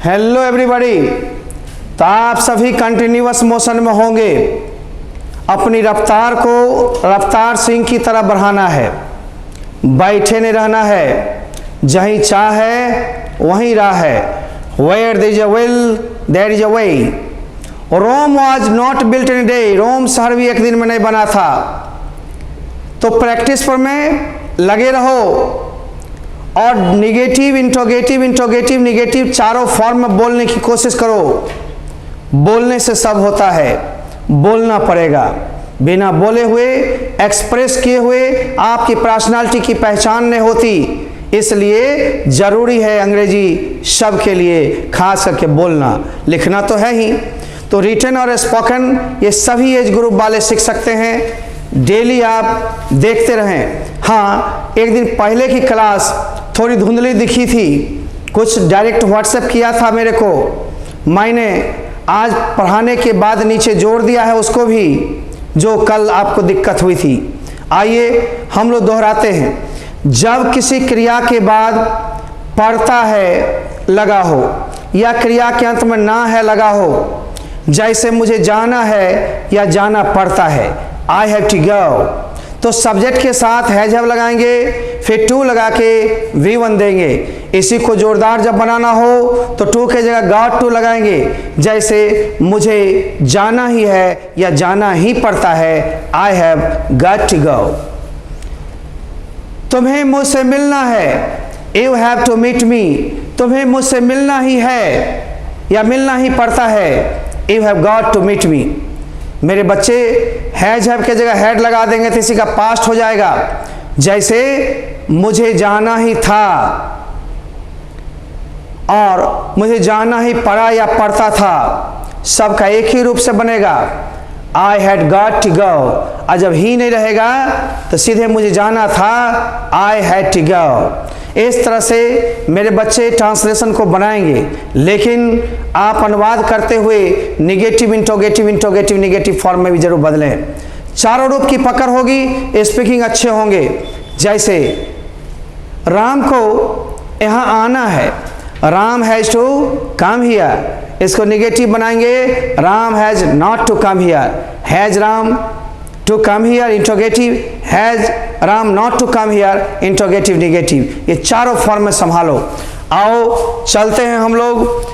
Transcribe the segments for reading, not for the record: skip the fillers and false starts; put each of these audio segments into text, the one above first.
Hello everybody. तो आप सभी कंटिन्यूअस मोशन में होंगे। अपनी रफ्तार को रफ्तार सिंह की तरह बढ़ाना है, बैठे नहीं रहना है। जहीं चाह है वहीं राह है। Where there is a will, there is a way. Rome was not built in a day. रोम शहर भी एक दिन में नहीं बना था। तो प्रैक्टिस पर में लगे रहो और निगेटिव, इंट्रोगेटिव, इंट्रोगेटिव, निगेटिव चारों फॉर्म में बोलने की कोशिश करो। बोलने से सब होता है, बोलना पड़ेगा। बिना बोले हुए, एक्सप्रेस किए हुए आपकी पर्सनालिटी की पहचान नहीं होती। इसलिए जरूरी है अंग्रेजी शब्द के लिए खास करके बोलना। लिखना तो है ही, तो रिटन और स्पोकन ये सभी एज ग्रुप वाले सीख सकते हैं। डेली आप देखते रहें। हाँ, एक दिन पहले की क्लास थोड़ी धुंधली दिखी थी, कुछ डायरेक्ट व्हाट्सएप किया था मेरे को। मैंने आज पढ़ाने के बाद नीचे जोड़ दिया है उसको भी, जो कल आपको दिक्कत हुई थी। आइए हम लोग दोहराते हैं। जब किसी क्रिया के बाद पड़ता है लगा हो या क्रिया के अंत में ना है लगा हो, जैसे मुझे जाना है या जाना पड़ता है, आई हैव टू गो, तो सब्जेक्ट के साथ हैज हैव लगाएंगे, फिर टू लगा के V1 देंगे। इसी को जोरदार जब बनाना हो तो टू के जगह गॉट टू लगाएंगे। जैसे मुझे जाना ही है या जाना ही पड़ता है, I have got to go. तुम्हें मुझसे मिलना है, you have to meet me, तुम्हें मुझसे मिलना ही है या मिलना ही पड़ता है, you have got to meet me. मेरे बच्चे हैज हैव के जगह हैड लगा देंगे तो इसी का पास्ट हो जाएगा। जैसे मुझे जाना ही था और मुझे जाना ही पड़ा या पड़ता था, सबका एक ही रूप से बनेगा, I had got to go. और जब ही नहीं रहेगा तो सीधे मुझे जाना था, आई हैड टू गो। इस तरह से मेरे बच्चे ट्रांसलेशन को बनाएंगे, लेकिन आप अनुवाद करते हुए negative, interrogative, interrogative, negative form में भी जरूर बदलें। चारों रूप की पकड़ होगी, स्पीकिंग अच्छे होंगे। जैसे राम को यहाँ आना है, Ram has to come here, इसको निगेटिव बनाएंगे, Ram has not to come here. Has Ram to come here, interrogative, has Ram not to come here, interrogative, negative. ये चारों फॉर्म में संभालो। आओ चलते हैं हम लोग।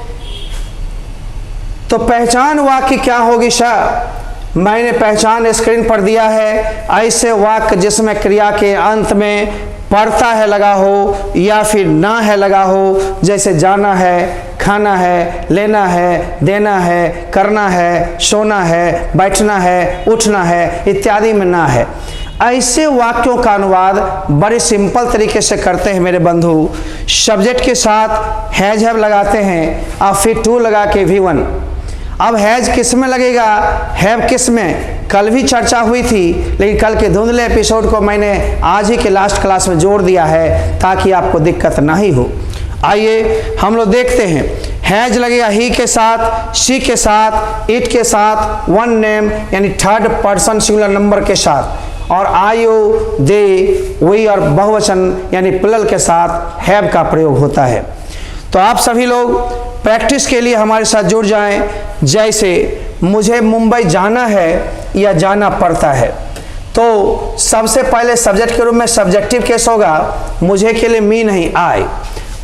तो पहचान वाक्य क्या होगी शाह? मैंने पहचान स्क्रीन पर दिया है। ऐसे वाक्य जिसमें क्रिया के अंत में पड़ता है लगा हो या फिर ना है लगा हो, जैसे जाना है, खाना है, लेना है, देना है, करना है, सोना है, बैठना है, उठना है इत्यादि में ना है। ऐसे वाक्यों का अनुवाद बड़े सिंपल तरीके से करते हैं मेरे बंधु। सब्जेक्ट के साथ हैज हैव लगाते हैं और फिर टू लगा के V1। अब हैज किस में लगेगा, हैव किस में, कल भी चर्चा हुई थी, लेकिन कल के धुंधले एपिसोड को मैंने आज ही के लास्ट क्लास में जोड़ दिया है ताकि आपको दिक्कत ना ही हो। आइए हम लोग देखते हैं। हैज लगेगा ही के साथ, शी के साथ, इट के साथ, वन नेम यानी थर्ड पर्सन सिंगुलर नंबर के साथ, और आयु, दे, वी और बहुवचन यानी प्लुरल के साथ हैव का प्रयोग होता है। तो आप सभी लोग प्रैक्टिस के लिए हमारे साथ जुड़ जाएं। जैसे मुझे मुंबई जाना है या जाना पड़ता है, तो सबसे पहले सब्जेक्ट के रूप में सब्जेक्टिव केस होगा। मुझे के लिए मी नहीं,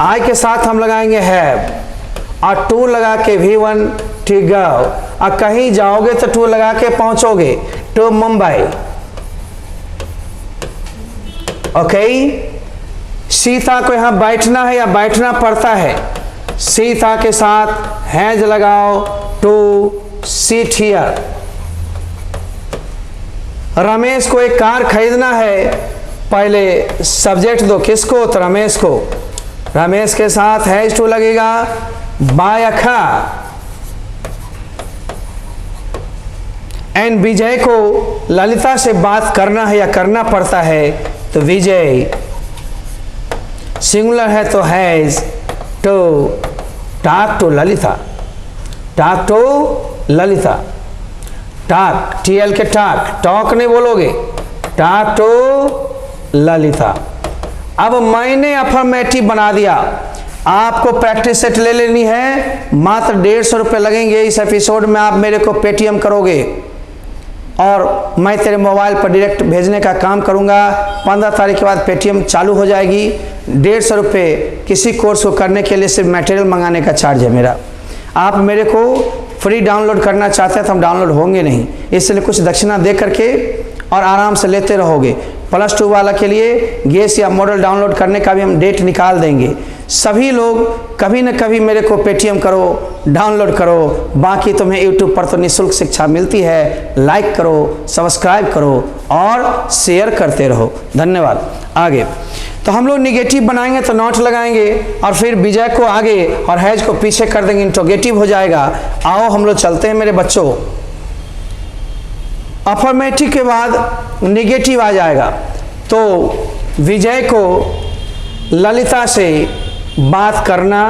आई के साथ हम लगाएंगे हैव और टू लगा के V1 टू गो। और कहीं जाओगे तो टू लगा के पहुंचोगे, टू मुंबई। ओके। सीता को यहां बैठना है या बैठना पड़ता है, सीता के साथ हैज लगाओ, टू सीट हियर। रमेश को एक कार खरीदना है, पहले सब्जेक्ट दो किसको, तो रमेश को। रमेश के साथ हैज टू लगेगा, बाय अ कार। एंड विजय को ललिता से बात करना है या करना पड़ता है, तो विजय। सिंगुलर है तो has to talk to Lalita, talk to Lalita. Talk, TL के टॉक, टॉक नहीं बोलोगे, टॉक टू ललिता। अब मैंने अफर्मेटिव बना दिया, आपको प्रैक्टिस सेट ले लेनी है, मात्र 150 रुपये लगेंगे। इस एपिसोड में आप मेरे को पेटीएम करोगे और मैं तेरे मोबाइल पर डायरेक्ट भेजने का काम करूंगा। 15 तारीख के बाद पेटीएम चालू हो जाएगी। 150 रुपये किसी कोर्स को करने के लिए सिर्फ मटेरियल मंगाने का चार्ज है मेरा। आप मेरे को फ्री डाउनलोड करना चाहते हैं तो हम डाउनलोड होंगे नहीं, इसलिए कुछ दक्षिणा दे करके और आराम से लेते रहोगे। +2 वाला के लिए गेस या मॉडल डाउनलोड करने का भी हम डेट निकाल देंगे। सभी लोग कभी न कभी मेरे को पेटीएम करो, डाउनलोड करो। बाकी तुम्हें यूट्यूब पर तो निःशुल्क शिक्षा मिलती है। लाइक करो, सब्सक्राइब करो और शेयर करते रहो। धन्यवाद। आगे तो हम लोग निगेटिव बनाएंगे तो नॉट लगाएंगे और फिर विजय को आगे और हैज को पीछे कर देंगे, इंट्रोगेटिव हो जाएगा। आओ हम लोग चलते हैं मेरे बच्चों। अफर्मेटिव के बाद निगेटिव आ जाएगा। तो विजय को ललिता से बात करना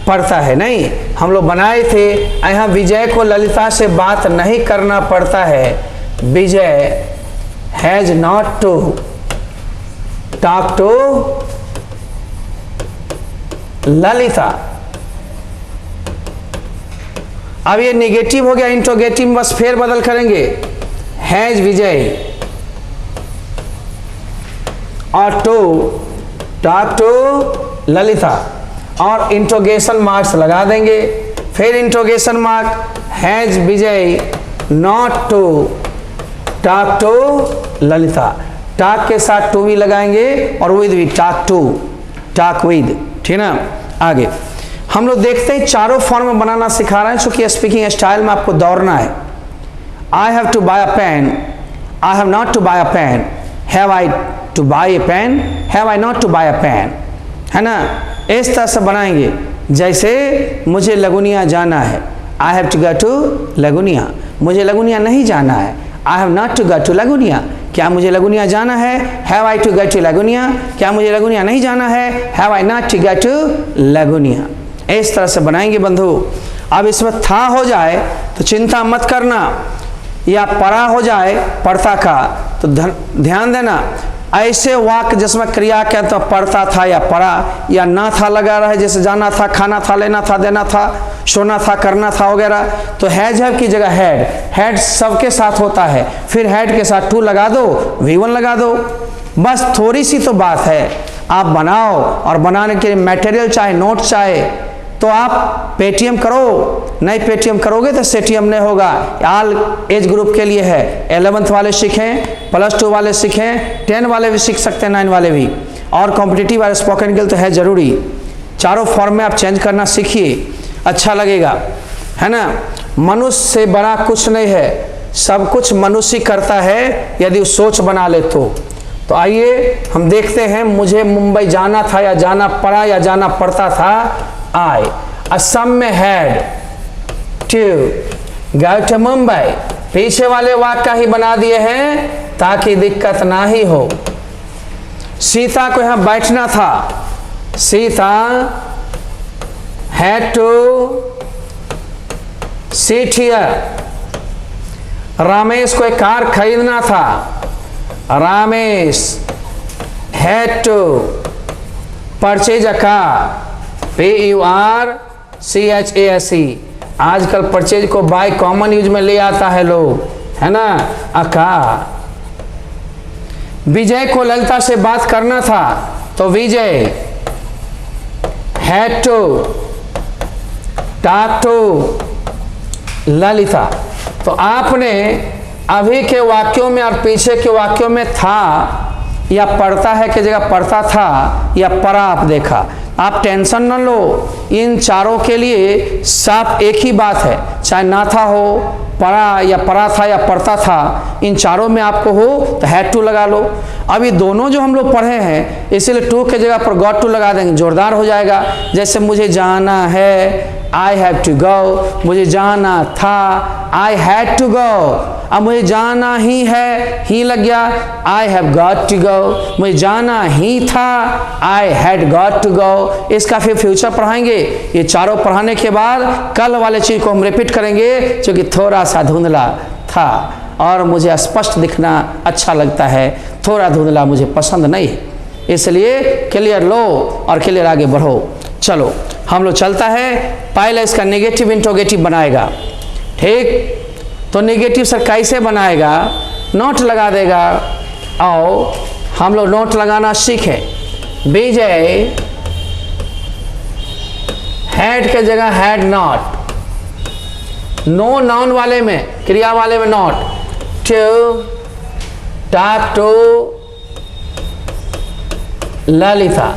पड़ता है। नहीं, हम लोग बनाए थे यहाँ विजय को ललिता से बात नहीं करना पड़ता है। Vijay has not to talk to Lalita. अब ये निगेटिव हो गया, इंट्रोगेटिव में बस फेर बदल करेंगे। हैज विजय और टू टॉक टू ललिता और इंट्रोगेशन मार्क्स लगा देंगे। फिर interrogation mark has Vijay not to talk to Lalita. Talk के साथ टू भी लगाएंगे और विद भी टॉक टू, टॉक विद, ठीक ना। आगे हम लोग देखते हैं चारों फॉर्म में बनाना सिखा रहे हैं, क्योंकि स्पीकिंग स्टाइल में आपको दौड़ना है। I have to buy a pen, I have not to buy a pen, have I to buy a pen, have I not to buy a pen, है ना। इस तरह से बनाएंगे। जैसे मुझे लगुनिया जाना है, I have to go to Lagunia. मुझे लगुनिया नहीं जाना है, I have not to go to Lagunia. क्या मुझे लगुनिया जाना है, have I to go to Lagunia. क्या मुझे लगुनिया नहीं जाना है, have I not to go to Lagunia. इस तरह से बनाएंगे बंधु। अब इसमें था हो जाए तो चिंता मत करना, या परा हो जाए पड़ता का तो ध्यान देना। ऐसे वाक्य जिसमें क्रिया क्या तो पढ़ता था या पढ़ा या ना था लगा रहा है, जैसे जाना था, खाना था, लेना था, देना था, सोना था, करना था वगैरह, तो हैज हैव की जगह हैड। हैड सबके साथ होता है, फिर हैड के साथ टू लगा दो, V1 लगा दो। बस थोड़ी सी तो बात है, आप बनाओ और बनाने के लिए मटेरियल चाहे, नोट चाहे तो आप पेटीएम करो। नहीं पेटीएम करोगे तो सेटीएम नहीं होगा। ऑल एज ग्रुप के लिए है। 11th वाले सीखें, +2 वाले सीखें, 10 वाले भी सीख सकते हैं, 9 वाले भी, और कॉम्पिटिटिव और स्पोकन के लिए तो है जरूरी। चारों फॉर्म में आप चेंज करना सीखिए, अच्छा लगेगा, है ना। मनुष्य से बड़ा कुछ नहीं है, सब कुछ मनुष्य करता है यदि सोच बना ले तो आइए हम देखते हैं। मुझे मुंबई जाना था या जाना पड़ा या जाना पड़ता था। I, असम में had to go to Mumbai. पीछे वाले वाक्य ही बना दिए हैं ताकि दिक्कत ना ही हो। सीता को यहां बैठना था, Sita had to sit here. Ramesh को एक कार खरीदना था, Ramesh had to purchase a car, PURCHASE। आजकल परचेज को बाय कॉमन यूज में ले आता है लोग, है ना। अकार। विजय को ललिता से बात करना था तो Vijay had to talk to Lalita. तो आपने अभी के वाक्यों में और पीछे के वाक्यों में था या पढ़ता है की जगह पढ़ता था या पढ़ा आप देखा। आप टेंशन न लो, इन चारों के लिए साफ एक ही बात है, चाहे ना था हो, पढ़ा या पढ़ा था या पढ़ता था, इन चारों में आपको हो तो हैड टू लगा लो। अब ये दोनों जो हम लोग पढ़े हैं इसीलिए टू के जगह पर गॉट टू लगा देंगे, जोरदार हो जाएगा। जैसे मुझे जाना है, आई हैव टू गो। मुझे जाना था, आई हैड टू गो। अब मुझे जाना ही है, ही लग गया, I have got to go. मुझे जाना ही था, I had got to go. इसका फिर फ्यूचर पढ़ाएंगे। ये चारों पढ़ाने के बाद कल वाले चीज को हम रिपीट करेंगे, क्योंकि थोड़ा सा धुंधला था और मुझे स्पष्ट दिखना अच्छा लगता है, थोड़ा धुंधला मुझे पसंद नहीं है। इसलिए क्लियर लो और क्लियर आगे बढ़ो। चलो हम लोग चलता है, पहले इसका नेगेटिव इंट्रोगेटिव बनाएगा। ठीक, तो नेगेटिव सर कैसे बनाएगा, नोट लगा देगा। आओ हम लोग नोट लगाना सीखे। विजय हैड के जगह हैड नॉट, नो नाउन वाले में, क्रिया वाले में not. To talk to Lalita,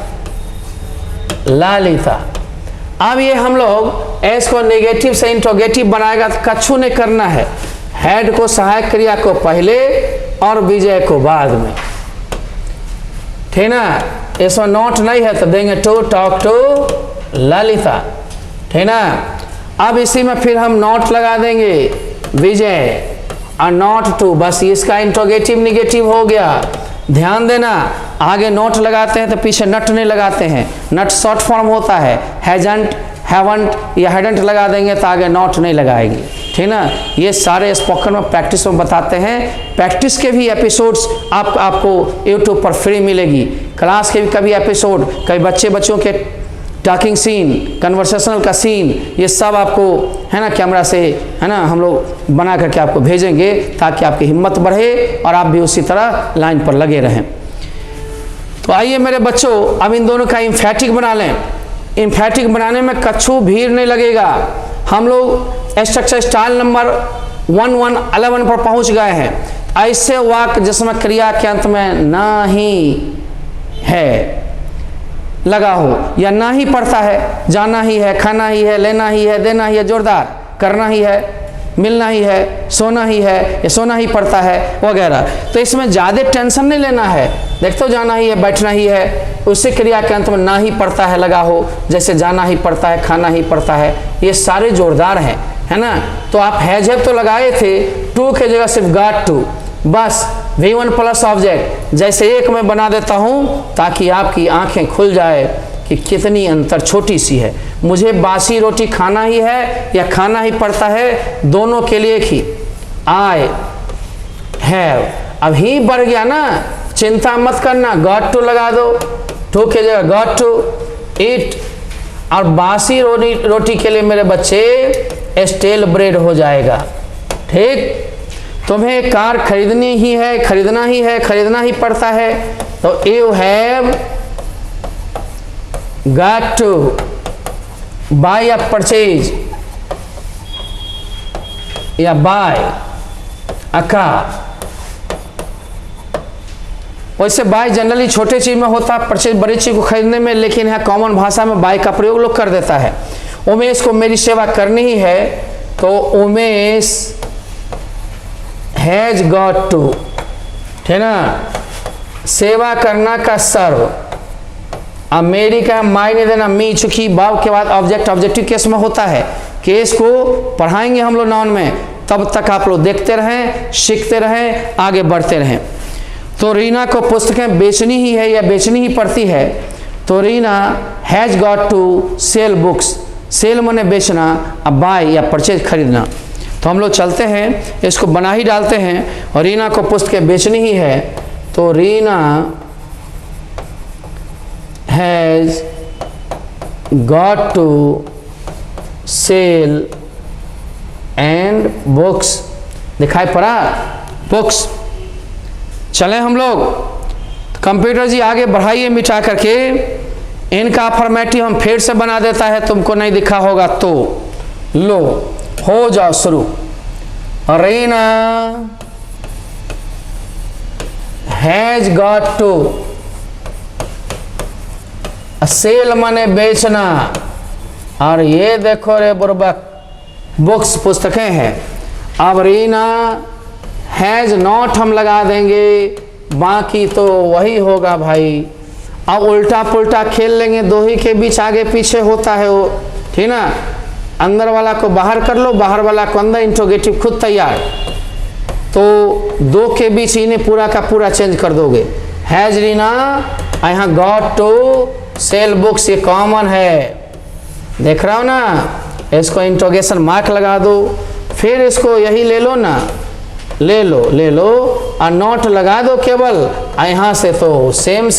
Lalita. अब ये हम लोग एस को नेगेटिव से इंट्रोगेटिव बनाएगा तो कछु ने करना है, हैड को सहायक क्रिया को पहले और विजय को बाद में, ठीक ना। इसमें नॉट नहीं है तो देंगे टू टॉक टू ललिता, ठीक ना। अब इसी में फिर हम नॉट लगा देंगे विजय और नॉट टू, बस इसका इंट्रोगेटिव निगेटिव हो गया। ध्यान देना, आगे नोट लगाते हैं तो पीछे नट नहीं लगाते हैं, नट शॉर्ट फॉर्म होता है, हैजंट हैवंट या हैडंट लगा देंगे तो आगे नॉट नहीं लगाएगी, ठीक ना। ये सारे स्पोकन में प्रैक्टिस में बताते हैं। प्रैक्टिस के भी एपिसोड्स आपको यूट्यूब पर फ्री मिलेगी, क्लास के भी कभी एपिसोड, कभी बच्चों के टॉकिंग सीन, कन्वर्सेशनल का सीन, ये सब आपको है ना कैमरा से है ना हम लोग बना करके आपको भेजेंगे ताकि आपकी हिम्मत बढ़े और आप भी उसी तरह लाइन पर लगे रहें। तो आइए मेरे बच्चों, अब इन दोनों का इम्फैटिक बना लें। इम्फैटिक बनाने में कछु भीड़ नहीं लगेगा। हम लोग स्ट्रक्चर स्टाइल नंबर 11 पर पहुंच गए हैं। ऐसे वाक्य जिसमें क्रिया के अंत में ना ही है लगा हो या ना ही पड़ता है, जाना ही है, खाना ही है, लेना ही है, देना ही है, जोरदार करना ही है, मिलना ही है, सोना ही है, या सोना ही पड़ता है वगैरह। तो इसमें ज़्यादा टेंशन नहीं लेना है। देखते हो जाना ही है, बैठना ही है, उससे क्रिया के अंत में ना ही पड़ता है लगा हो, जैसे जाना ही पड़ता है, खाना ही पड़ता है, ये सारे जोरदार हैं, है ना। तो आप हैजब तो लगाए थे, टू के जगह सिर्फ गॉट टू, बस V1 प्लस ऑब्जेक्ट जैसे एक में बना देता हूँ ताकि आपकी आंखें खुल जाए कि कितनी अंतर छोटी सी है। मुझे बासी रोटी खाना ही है या खाना ही पड़ता है, दोनों के लिए ही आई हैव। अब ही बढ़ गया ना, चिंता मत करना, गॉट टू लगा दो, टू के जगह गॉट टू ईट। और बासी रोटी के लिए मेरे बच्चे स्टेल ब्रेड हो जाएगा। ठीक, तुम्हें कार खरीदनी ही है, खरीदना ही है, खरीदना ही पड़ता है, तो you have got to buy या परचेज या बाय अ कार। वैसे बाय जनरली छोटे चीज में होता है, परचेज बड़ी चीज को खरीदने में, लेकिन यहाँ कॉमन भाषा में बाय का प्रयोग लोग कर देता है। उमेश को मेरी सेवा करनी ही है, तो उमेश हैज गॉट टू, ठीक ना, सेवा करना का सर्व। अब मेरी का मायने देना मी, चूंकि बाव के बाद ऑब्जेक्ट ऑब्जेक्टिव केस में होता है। केस को पढ़ाएंगे हम लोग नाउन में, तब तक आप लोग देखते रहें, सीखते रहें, आगे बढ़ते रहें। तो रीना को पुस्तकें बेचनी ही है या बेचनी ही पड़ती है, तो Reena has got to sell books, sell माने बेचना, अब बाय या परचेज खरीदना। तो हम लोग चलते हैं, इसको बना ही डालते हैं। और रीना को पुस्तकें बेचनी ही है, तो Reena has got to sell and books, दिखाई पड़ा बुक्स। चलें हम लोग, कंप्यूटर जी आगे बढ़ाइए मिटा करके। इनका फॉर्मेटिव हम फिर से बना देता है, तुमको नहीं दिखा होगा तो लो हो जाओ शुरू। Reena has got to sell माने बेचना, और ये देखो रे बुर्बक बुक्स पुस्तकें हैं। अब रीना हैज नॉट हम लगा देंगे, बाकी तो वही होगा भाई। अब उल्टा पुल्टा खेल लेंगे, दो ही के बीच आगे पीछे होता है वो, ठीक ना। अंदर वाला को बाहर कर लो, बाहर वाला को अंदर, इंट्रोगेटिव खुद तैयार। तो दो के बीच इन्हें पूरा का पूरा चेंज कर दोगे। हैज रीना, यहाँ गॉट टू सेल बुक्स, ये कॉमन है, देख रहा हो ना। इसको इंट्रोगेशन मार्क लगा दो, फिर इसको यही ले लो ना, ले लो और नोट लगा दो केवल। यहाँ से तो सेम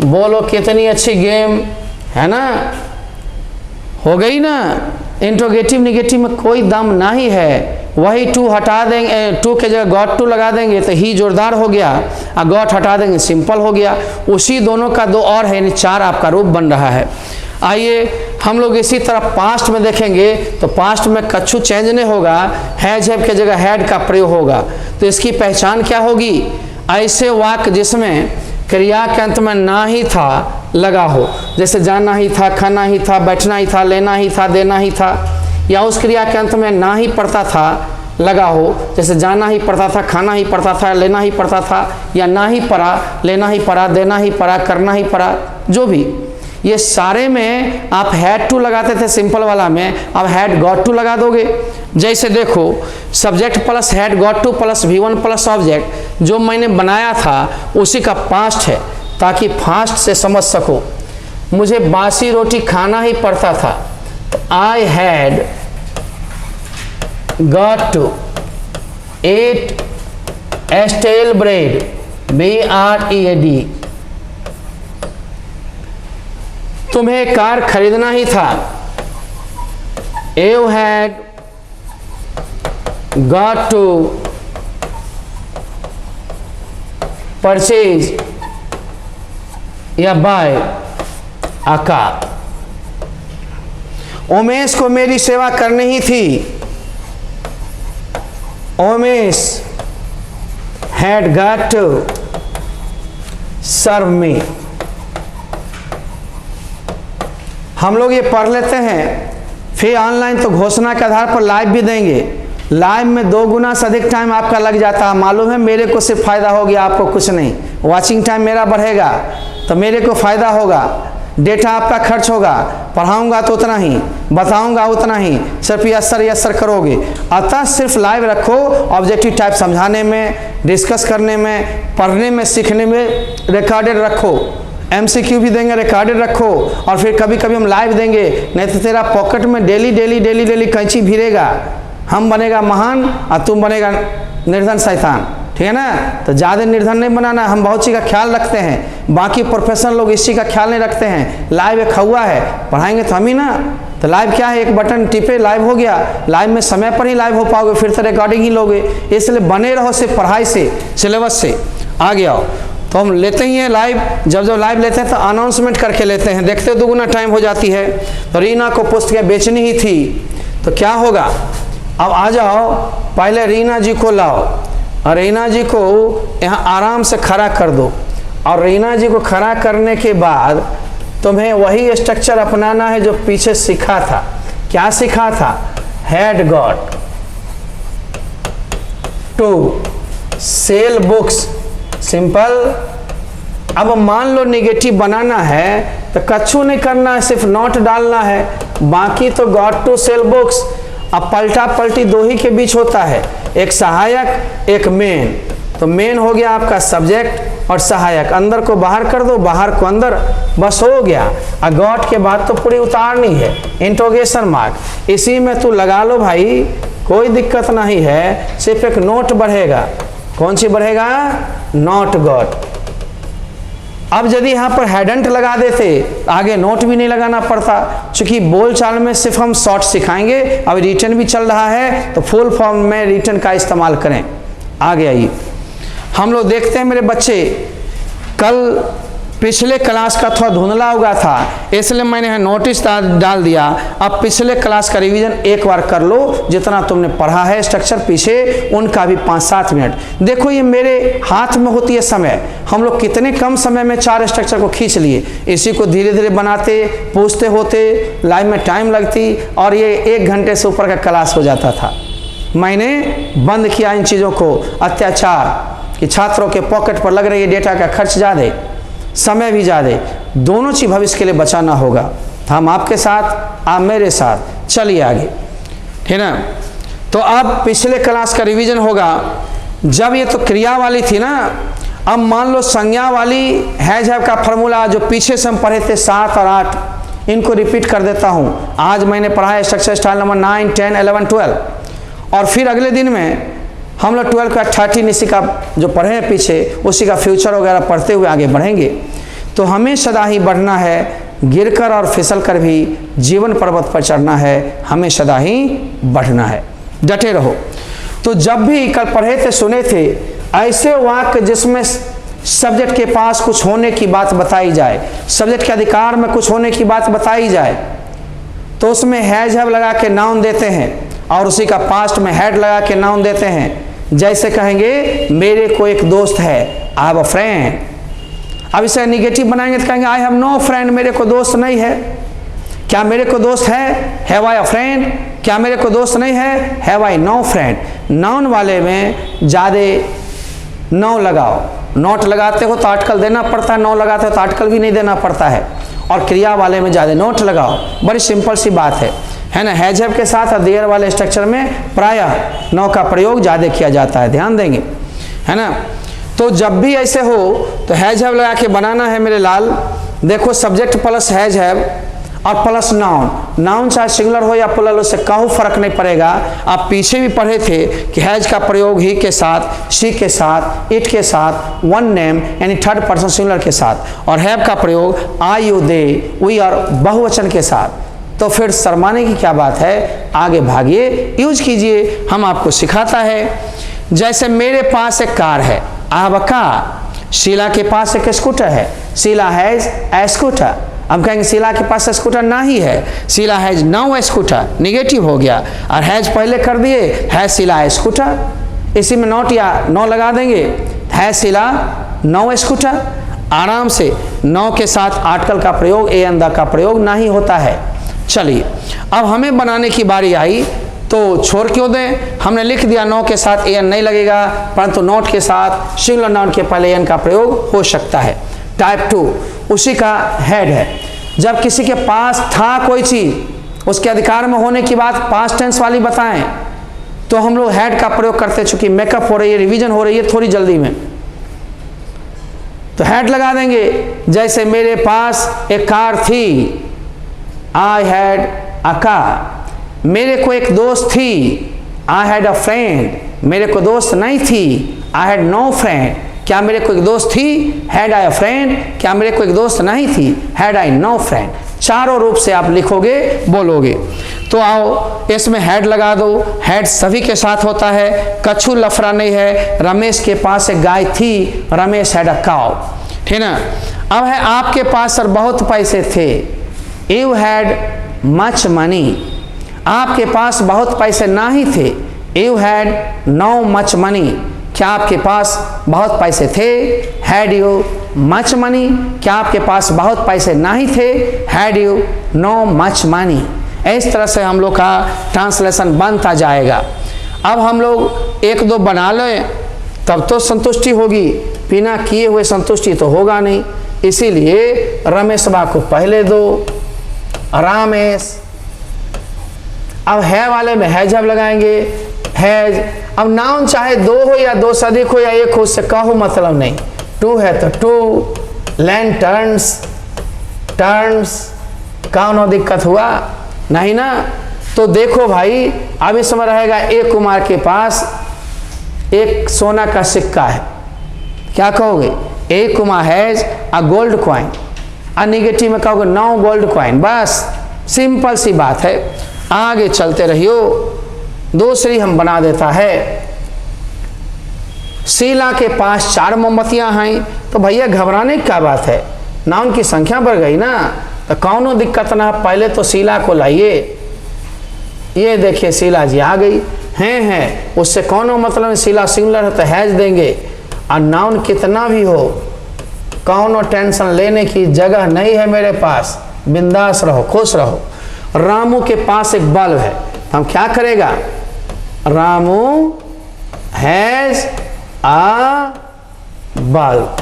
बोलो, कितनी अच्छी गेम है ना। हो गई ना। इंट्रोगेटिव निगेटिव में कोई दम नहीं है। वही टू हटा देंगे, टू के जगह गॉट टू लगा देंगे तो ही जोरदार हो गया, और गॉट हटा देंगे सिंपल हो गया। उसी दोनों का दो और है, यानी चार आपका रूप बन रहा है। आइए हम लोग इसी तरह पास्ट में देखेंगे तो पास्ट में कछु चेंज नहीं होगा, हैज हैव के जगह हैड का प्रयोग होगा। तो इसकी पहचान क्या होगी? ऐसे वाक्य जिसमें क्रिया के अंत में ना ही था लगा हो, जैसे जाना ही था, खाना ही था, बैठना ही था, लेना ही था, देना ही था, या उस क्रिया के अंत में ना ही पड़ता था लगा हो, जैसे जाना ही पड़ता था, खाना ही पड़ता था, लेना ही पड़ता था, या ना ही पड़ा, लेना ही पड़ा, देना ही पड़ा, करना ही पड़ा, जो भी। ये सारे में आप हैड टू लगाते थे सिंपल वाला में, अब हैड गॉट टू लगा दोगे। जैसे देखो subject plus had got two plus V1 plus object जो मैंने बनाया था उसी का पास्ट है, ताकि फास्ट से समझ सको। मुझे बासी रोटी खाना ही पड़ता था, तो I had got to eat stale bread, BREAD। तुम्हें कार खरीदना ही था, You had got to purchase या buy a car। उमेश को मेरी सेवा करनी ही थी, Umesh had got to serve me। हम लोग ये पढ़ लेते हैं, फिर ऑनलाइन तो घोषणा के आधार पर लाइव भी देंगे। लाइव में 2 गुना से अधिक टाइम आपका लग जाता है। मालूम है मेरे को सिर्फ फायदा हो गया, आपको कुछ नहीं। वॉचिंग टाइम मेरा बढ़ेगा तो मेरे को फायदा होगा, डेटा आपका खर्च होगा। पढ़ाऊंगा तो उतना ही, बताऊंगा उतना ही, सिर्फ यस सर करोगे। अतः सिर्फ लाइव रखो, ऑब्जेक्टिव टाइप समझाने में, डिस्कस करने में, पढ़ने में, सीखने में रिकॉर्डेड रखो। MCQ भी देंगे, रिकॉर्डेड रखो। और फिर कभी कभी हम लाइव देंगे, नहीं तो तेरा पॉकेट में डेली कैंची भिड़ेगा। हम बनेगा महान और तुम बनेगा निर्धन शैतान, ठीक है ना। तो ज़्यादा निर्धन नहीं बनाना, हम बहुत चीज़ का ख्याल रखते हैं, बाकी प्रोफेशनल लोग इस चीज़ का ख्याल नहीं रखते हैं। लाइव एक हुआ है, पढ़ाएंगे तो हम ही ना। तो लाइव क्या है, एक बटन टिपे लाइव हो गया। लाइव में समय पर ही लाइव हो पाओगे, फिर तो रिकॉर्डिंग ही लोगे। इसलिए बने रहो सिर्फ पढ़ाई से, सिलेबस से आगे आओ। तो हम लेते ही हैं लाइव, जब लाइव लेते हैं तो अनाउंसमेंट करके लेते हैं। देखते हो 2 गुना टाइम हो जाती है। तो रीना को पुस्तकें बेचनी ही थी, तो क्या होगा? अब आ जाओ, पहले रीना जी को लाओ और रीना जी को यहाँ आराम से खड़ा कर दो। और रीना जी को खड़ा करने के बाद तुम्हें वही स्ट्रक्चर अपनाना है जो पीछे सीखा था। क्या सीखा था? Had got to sell books, simple. अब मान लो निगेटिव बनाना है तो कछु नहीं करना है, सिर्फ नॉट डालना है। बाकी तो गॉट टू सेल बुक्स। अब पलटा पलटी 2 ही के बीच होता है, एक सहायक एक मेन। तो मेन हो गया आपका सब्जेक्ट और सहायक, अंदर को बाहर कर दो, बाहर को अंदर, बस हो गया। और गॉट के बाद तो पूरी उतारनी है, इंट्रोगेशन मार्क। इसी में तू लगा लो भाई, कोई दिक्कत नहीं है, सिर्फ एक नोट बढ़ेगा। कौन सी बढ़ेगा? Not got. अब यदि यहाँ पर हैडंट लगा देते आगे नोट भी नहीं लगाना पड़ता। चूंकि बोलचाल में सिर्फ हम शॉर्ट सिखाएंगे, अब रिटन भी चल रहा है तो फुल फॉर्म में रिटन का इस्तेमाल करें। आगे आइए, हम लोग देखते हैं मेरे बच्चे, कल पिछले क्लास का थोड़ा धुंधला हुआ था इसलिए मैंने यहाँ नोटिस डाल दिया। अब पिछले क्लास का रिवीजन एक बार कर लो, जितना तुमने पढ़ा है स्ट्रक्चर पीछे, उनका भी 5-7 मिनट। देखो ये मेरे हाथ में होती है समय, हम लोग कितने कम समय में 4 स्ट्रक्चर को खींच लिए। इसी को धीरे धीरे बनाते, पूछते होते, लाइव में टाइम लगती और ये 1 घंटे से ऊपर का क्लास हो जाता था। मैंने बंद किया इन चीज़ों को, अत्याचार कि छात्रों के पॉकेट पर लग रही है, डेटा का खर्च ज़्यादा, समय भी ज़्यादा, दोनों चीज़ भविष्य के लिए बचाना होगा। हम आपके साथ, आप मेरे साथ, चलिए आगे, है ना। तो अब पिछले क्लास का रिवीजन होगा। जब ये तो क्रिया वाली थी ना, अब मान लो संज्ञा वाली हैज हैव का फॉर्मूला जो पीछे से हम पढ़े थे 7 और 8, इनको रिपीट कर देता हूँ। आज मैंने पढ़ा है स्ट्रक्चर स्टाइल नंबर 9, 10, 11, 12 और फिर अगले दिन में हम लोग 12 का 13 इसी का जो पढ़े हैं पीछे, उसी का फ्यूचर वगैरह पढ़ते हुए आगे बढ़ेंगे। तो हमें सदा ही बढ़ना है गिरकर और फिसलकर भी जीवन पर्वत पर चढ़ना है, हमें सदा ही बढ़ना है। डटे रहो। तो जब भी कल पढ़े थे, सुने थे, ऐसे वाक्य जिसमें सब्जेक्ट के पास कुछ होने की बात बताई जाए, सब्जेक्ट के अधिकार में कुछ होने की बात बताई जाए, तो उसमें हैज हैव लगा के नाउन देते हैं और उसी का पास्ट में हैड लगा के नाउन देते हैं। जैसे कहेंगे मेरे को एक दोस्त है, आई हैव अ फ्रेंड। अब इसे निगेटिव बनाएंगे तो कहेंगे आई हैव नो फ्रेंड, मेरे को दोस्त नहीं है। क्या मेरे को दोस्त है? Have I a friend? क्या मेरे को दोस्त नहीं है? Have I know friend. Noun वाले में ज़्यादा नो लगाओ, नोट लगाते हो तो आर्टिकल देना पड़ता है, नो लगाते हो तो आर्टिकल भी नहीं देना पड़ता है, और क्रिया वाले में ज़्यादा नोट लगाओ। बड़ी सिंपल सी बात है ना। हैज हैव के साथ देयर वाले स्ट्रक्चर में प्रायः नो का प्रयोग ज़्यादा किया जाता है, ध्यान देंगे, है ना। तो जब भी ऐसे हो तो हैज हैव लगा के बनाना है मेरे लाल। देखो सब्जेक्ट प्लस हैज हैव और प्लस नाउन, नाउन चाहे सिंगुलर हो या प्लुरल, उससे कहूँ फर्क नहीं पड़ेगा। आप पीछे भी पढ़े थे कि हैज का प्रयोग ही के साथ, शी के साथ, इट के साथ, वन नेम यानी थर्ड पर्सन सिंगुलर के साथ, और हैव का प्रयोग आई यू दे वी और बहुवचन के साथ। तो फिर शर्माने की क्या बात है, आगे भागिए, यूज कीजिए, हम आपको सिखाता है। जैसे मेरे पास एक कार है, I have a car. Sheela के पास एक स्कूटर है, शीला हैज ए स्कूटर। अब कहेंगे शीला के पास स्कूटर नहीं है, Sheela has no scooter, negative हो गया, और हैज पहले कर दिए, है शीला स्कूटर। इसी में नॉट या नो लगा देंगे, है शीला नो स्कूटर। आराम से नो के साथ आर्टिकल का प्रयोग, ए एन द का प्रयोग नहीं होता है। चलिए अब हमें बनाने की बारी आई, तो छोड़ क्यों दें, हमने लिख दिया नो के साथ ए एन नहीं लगेगा, परंतु नोट के साथ सिंगुलर नाउन के पहले एन का प्रयोग हो सकता है। टाइप 2 उसी का हेड है। जब किसी के पास था कोई चीज, उसके अधिकार में होने की बात पास्ट टेंस वाली बताएं, तो हम लोग हेड का प्रयोग करते, चूंकि मेकअप हो रही है, रिवीजन हो रही है थोड़ी जल्दी में, तो हेड लगा देंगे। जैसे मेरे पास एक कार थी, आई हैड अ कार। मेरे को एक दोस्त थी, आई हैड अ फ्रेंड। मेरे को दोस्त नहीं थी, आई हैड नो फ्रेंड। क्या मेरे को एक दोस्त थी, हैड आई अ फ्रेंड। क्या मेरे को एक दोस्त नहीं थी, हैड आई नो फ्रेंड। चारों रूप से आप लिखोगे, बोलोगे। तो आओ इसमें हेड लगा दो, हेड सभी के साथ होता है, कछु लफड़ा नहीं है। रमेश के पास एक गाय थी, रमेश हैड अ काउ, ठीक ना। अब है आपके पास सर बहुत पैसे थे, यू हैड मच मनी। आपके पास बहुत पैसे नहीं थे, you had no much money. क्या आपके पास बहुत पैसे थे, हैड यू मच मनी। क्या आपके पास बहुत पैसे नहीं थे, had you know much money. इस तरह से हम लोग का ट्रांसलेशन बनता जाएगा। अब हम लोग एक दो बना लें तब तो संतुष्टि होगी, बिना किए हुए संतुष्टि तो होगा नहीं। इसीलिए रमेश बा को पहले दो, रामेश। अब है वाले में हैज हैव लगाएंगे, हैज। अब नाउन चाहे दो हो या दो से अधिक हो या एक हो, उससे कहो मतलब नहीं। टू है तो टू, लैंड टर्न्स, टर्न्स, कौनो दिक्कत हुआ नहीं ना। तो देखो भाई, अब इसमें रहेगा एक कुमार के पास एक सोना का सिक्का है, क्या कहोगे, एक Kumar has a gold coin. और निगेटिव में कहोगे नो गोल्ड कॉइन। बस सिंपल सी बात है, आगे चलते रहियो। दूसरी हम बना देता है, शीला के पास 4 मोमबत्तियां हैं। तो भैया घबराने की क्या बात है, नाउन की संख्या बढ़ गई ना, तो कौनो दिक्कत ना, पहले तो शीला को लाइए। ये देखिए शीला जी आ गई, हैं उससे कौनो मतलब, शीला सिंगुलर है तो हैज देंगे। और नाउन कितना भी हो, कौनो टेंशन लेने की जगह नहीं है मेरे पास, बिंदास रहो, खुश रहो। रामू के पास एक बल्ब है, हम क्या करेगा, रामू हैज आ बल्ब।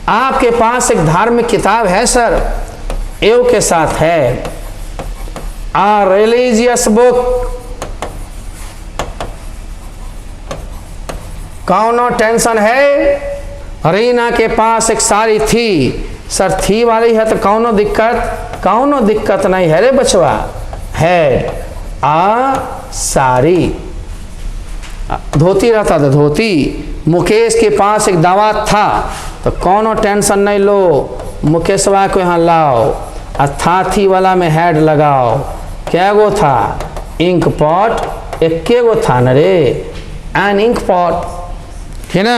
आपके पास एक धार्मिक किताब है सर, एव के साथ है, आ रिलीजियस बुक। कौनो टेंशन है, रीना के पास एक साड़ी थी, सर थी वाली है तो कौनो दिक्कत नहीं है रे बचवा, है आ साड़ी। धोती रहता था धोती। मुकेश के पास एक दावा था, तो कौनो टेंशन नहीं लो, मुकेशवा को यहाँ लाओ। अथाथी वाला में हेड लगाओ। क्या गो था? Ink pot. एक गो था न रे, एन इंक पॉट, है ना।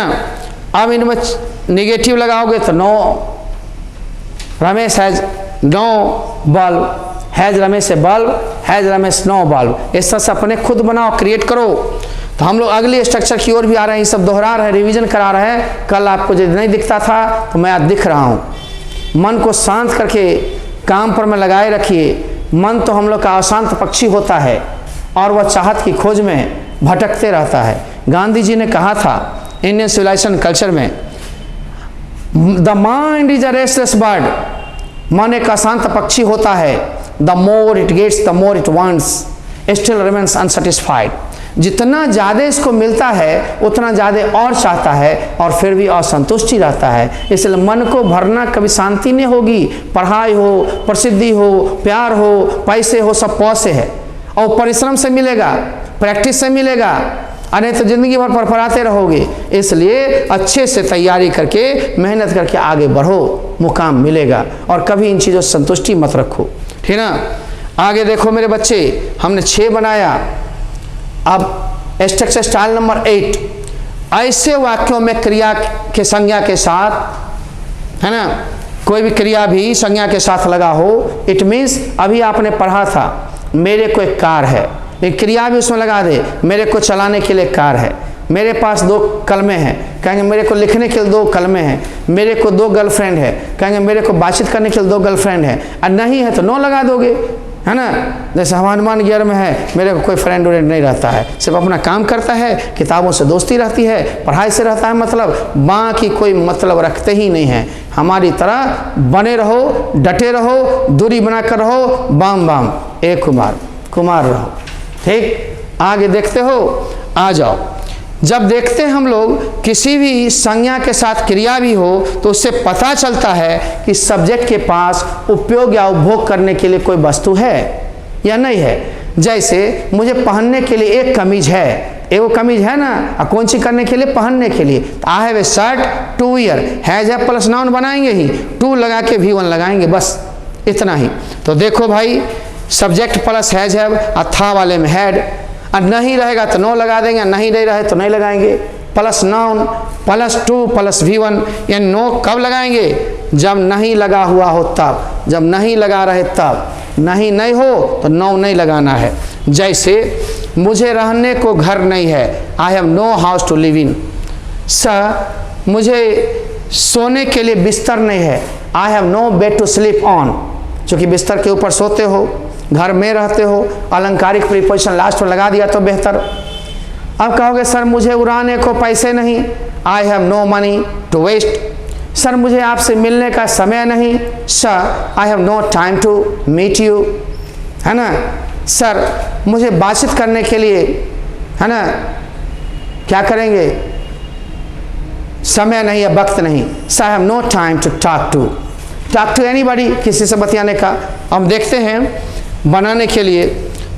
अब इनमें निगेटिव लगाओगे तो no Ramesh has no bulb, has Ramesh a bulb, has Ramesh no bulb. इस तरह से अपने खुद बनाओ, क्रिएट करो। तो हम लोग अगले स्ट्रक्चर की ओर भी आ रहे हैं, ये सब दोहरा रहे हैं, रिवीजन करा रहे हैं। कल आपको जो नहीं दिखता था तो मैं आज दिख रहा हूँ। मन को शांत करके काम पर में लगाए रखिए। मन तो हम लोग का अशांत पक्षी होता है और वह चाहत की खोज में भटकते रहता है। गांधी जी ने कहा था इंडियन सिविलाइजेशन कल्चर में, the mind is a restless bird, मन एक अशांत पक्षी होता है। The more it gets the more it wants, still remains unsatisfied. जितना ज़्यादा इसको मिलता है उतना ज़्यादा और चाहता है और फिर भी असंतुष्टि रहता है। इसलिए मन को भरना कभी शांति नहीं होगी। पढ़ाई हो, प्रसिद्धि हो, प्यार हो, पैसे हो, सब पौ से है और परिश्रम से मिलेगा, प्रैक्टिस से मिलेगा, अरे तो ज़िंदगी भर फरफराते रहोगे। इसलिए अच्छे से तैयारी करके मेहनत करके आगे बढ़ो, मुकाम मिलेगा। और कभी इन चीज़ों से संतुष्टि मत रखो, ठीक ना। आगे देखो मेरे बच्चे, हमने 6 बनाया। अब स्ट्रक्चर स्टाइल नंबर 8, ऐसे वाक्यों में क्रिया के संज्ञा के साथ, है ना, कोई भी क्रिया भी संज्ञा के साथ लगा हो। इट मीन्स अभी आपने पढ़ा था मेरे को एक कार है, एक क्रिया भी उसमें लगा दे, मेरे को चलाने के लिए कार है। मेरे पास 2 कलमें हैं, कहेंगे मेरे को लिखने के लिए 2 कलमें हैं। मेरे को 2 गर्लफ्रेंड है, कहेंगे मेरे को बातचीत करने के लिए 2 गर्लफ्रेंड है। और नहीं है तो नो लगा दोगे, है ना। जैसे हनुमान गियर में है, मेरे को कोई फ्रेंड व्रेंड नहीं रहता है, सिर्फ अपना काम करता है, किताबों से दोस्ती रहती है, पढ़ाई से रहता है मतलब, बाकी कोई मतलब रखते ही नहीं है। हमारी तरह बने रहो, डटे रहो, दूरी बनाकर रहो, बाम बाम एक कुमार रहो। ठीक, आगे देखते हो, आ जाओ। जब देखते हैं हम लोग किसी भी संज्ञा के साथ क्रिया भी हो तो उससे पता चलता है कि सब्जेक्ट के पास उपयोग या उपभोग करने के लिए कोई वस्तु है या नहीं है। जैसे मुझे पहनने के लिए एक कमीज है, एगो कमीज है ना, और कौन सी करने के लिए? पहनने के लिए। I have a shirt to wear, has है प्लस नाउन बनाएंगे ही, टू लगा के V1 लगाएंगे, बस इतना ही। तो देखो भाई, सब्जेक्ट प्लस हैज है, था वाले में हैड, और नहीं रहेगा तो नो लगा देंगे, नहीं रहे तो नहीं लगाएंगे। Plus noun plus two plus V1, या नो कब लगाएंगे? जब नहीं लगा हुआ हो तब, जब नहीं लगा रहे तब। नहीं हो तो नो नहीं लगाना है। जैसे मुझे रहने को घर नहीं है, I have no house to live in. Sir मुझे सोने के लिए बिस्तर नहीं है, I have no bed to sleep on. चूँकि बिस्तर के ऊपर सोते हो, घर में रहते हो, अलंकारिक प्रीपोजिशन लास्ट में लगा दिया तो बेहतर। अब कहोगे सर मुझे उड़ाने को पैसे नहीं, I have no money to waste. Sir मुझे आपसे मिलने का समय नहीं, sir I have no time to meet you, है ना। सर मुझे बातचीत करने के लिए, है ना, क्या करेंगे, समय नहीं है, वक्त नहीं, sir I have no time to talk to anybody, किसी से बतियाने का। हम देखते हैं बनाने के लिए,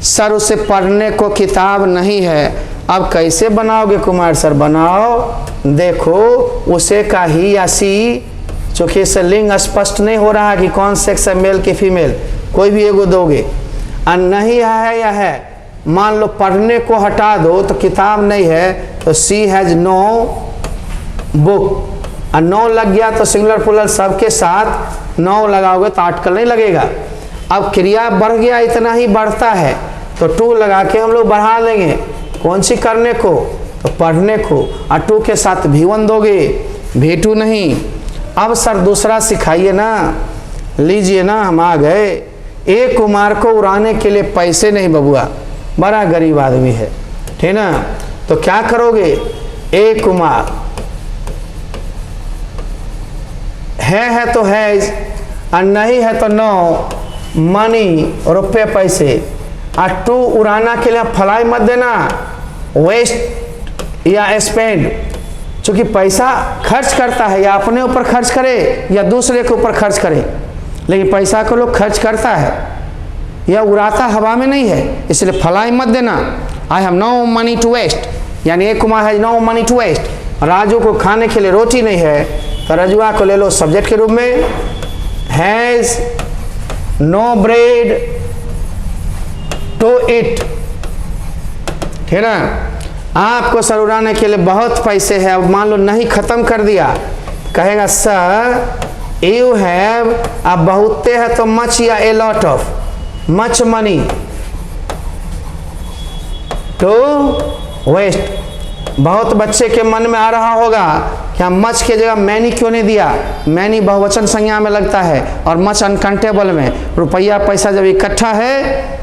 सर उसे पढ़ने को किताब नहीं है। अब कैसे बनाओगे कुमार सर? बनाओ, देखो उसे का ही या सी, चूँकि इससे लिंग स्पष्ट नहीं हो रहा कि कौन सेक्स है, मेल की फीमेल, कोई भी एगो दोगे। और नहीं है या है, मान लो पढ़ने को हटा दो तो किताब नहीं है, तो सी हैज नो बुक, और नो लग गया तो सिंगुलर प्लूरल सबके साथ नो लगाओगे तो आर्टिकल नहीं लगेगा। अब क्रिया बढ़ गया, इतना ही बढ़ता है तो टू लगा के हम लोग बढ़ा देंगे। कौन सी करने को? तो पढ़ने को, और टू के साथ V1 दोगे, V2 नहीं। अब सर दूसरा सिखाइए ना, लीजिए ना, हम आ गए। एक कुमार को उड़ाने के लिए पैसे नहीं बबुआ, बड़ा गरीब आदमी है, ठीक ना। तो क्या करोगे? एक कुमार है तो है, और नहीं है तो नो मनी, रुपये पैसे। और टू उड़ाना के लिए फ्लाई मत देना, वेस्ट या स्पेंड, चूँकि पैसा खर्च करता है, या अपने ऊपर खर्च करे या दूसरे के ऊपर खर्च करे, लेकिन पैसा को लोग खर्च करता है या उड़ाता हवा में नहीं है, इसलिए फ्लाई मत देना। I have no money to waste, यानी एक Kumar has no money to waste. Raju को खाने के लिए रोटी नहीं है, तो रजुआ को ले लो सब्जेक्ट के रूप में, has no bread to eat, ठीक ना। आपको सर उड़ाने के लिए बहुत पैसे हैं, अब मान लो नहीं खत्म कर दिया, कहेगा सर यू हैव, अब बहुते है तो मच या a lot of, much money to waste. बहुत बच्चे के मन में आ रहा होगा कि हम मच के जगह मैनी क्यों नहीं दिया, मैनी बहुवचन संज्ञा में लगता है और मच अनकाउंटेबल में। रुपया पैसा जब इकट्ठा है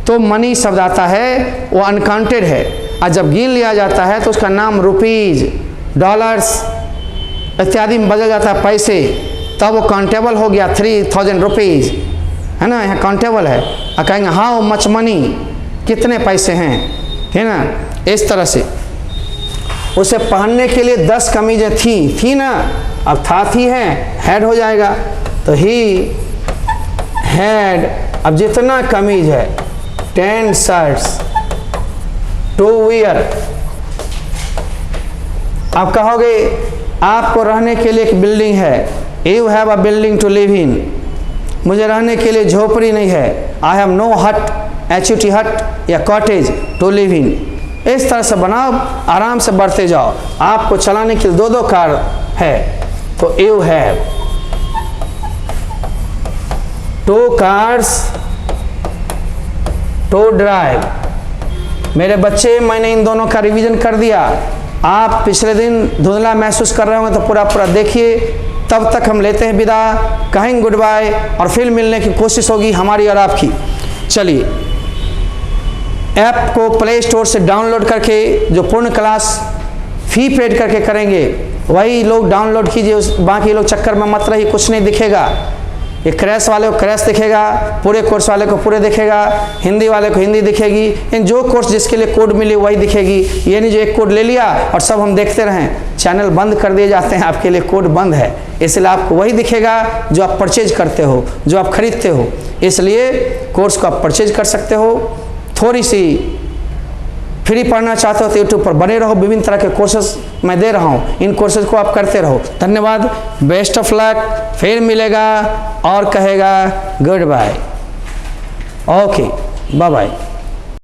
तो मनी शब्द आता है, वो अनकाउंटेड है, और जब गिन लिया जाता है तो उसका नाम रुपीज, डॉलर्स इत्यादि में बदल जाता है पैसे, तब वो काउंटेबल हो गया 3000 रुपीज, है ना, यहाँ काउंटेबल है। और कहेंगे हाउ मच मनी, कितने पैसे हैं, है ना। इस तरह से उसे पहनने के लिए 10 कमीजें थी ना, अब थी है, हैड हो जाएगा, तो ही हैड, अब जितना कमीज है 10 शर्ट्स टू वियर। आप कहोगे आपको रहने के लिए एक बिल्डिंग है, you have a building to live in, मुझे रहने के लिए झोपड़ी नहीं है, I have no hut, HUT हट या कॉटेज टू लिव इन। इस तरह से बनाओ, आराम से बढ़ते जाओ। आपको चलाने के लिए 2-2 कार है, तो you have 2 cars to drive. मेरे बच्चे, मैंने इन दोनों का रिवीजन कर दिया। आप पिछले दिन धुंधला महसूस कर रहे होंगे तो पूरा देखिए। तब तक हम लेते हैं विदा, कहेंगे गुड बाय, और फिर मिलने की कोशिश होगी हमारी और आपकी। चलिए, ऐप को प्ले स्टोर से डाउनलोड करके, जो पूर्ण क्लास फी पेड करके करेंगे वही लोग डाउनलोड कीजिए, बाकी लोग चक्कर में मत रहिए, कुछ नहीं दिखेगा। ये क्रैश वाले को क्रैश दिखेगा, पूरे कोर्स वाले को पूरे दिखेगा, हिंदी वाले को हिंदी दिखेगी, इन जो कोर्स जिसके लिए कोड मिली वही दिखेगी। ये नहीं जो एक कोड ले लिया और सब हम देखते रहें, चैनल बंद कर दिए जाते हैं, आपके लिए कोड बंद है, इसलिए आपको वही दिखेगा जो आप परचेज करते हो, जो आप खरीदते हो। इसलिए कोर्स को आप परचेज कर सकते हो। थोड़ी सी फ्री पढ़ना चाहते हो तो यूट्यूब पर बने रहो, विभिन्न तरह के कोर्सेज मैं दे रहा हूँ, इन कोर्सेज को आप करते रहो। धन्यवाद, बेस्ट ऑफ लक, फिर मिलेगा और कहेगा goodbye, okay bye bye.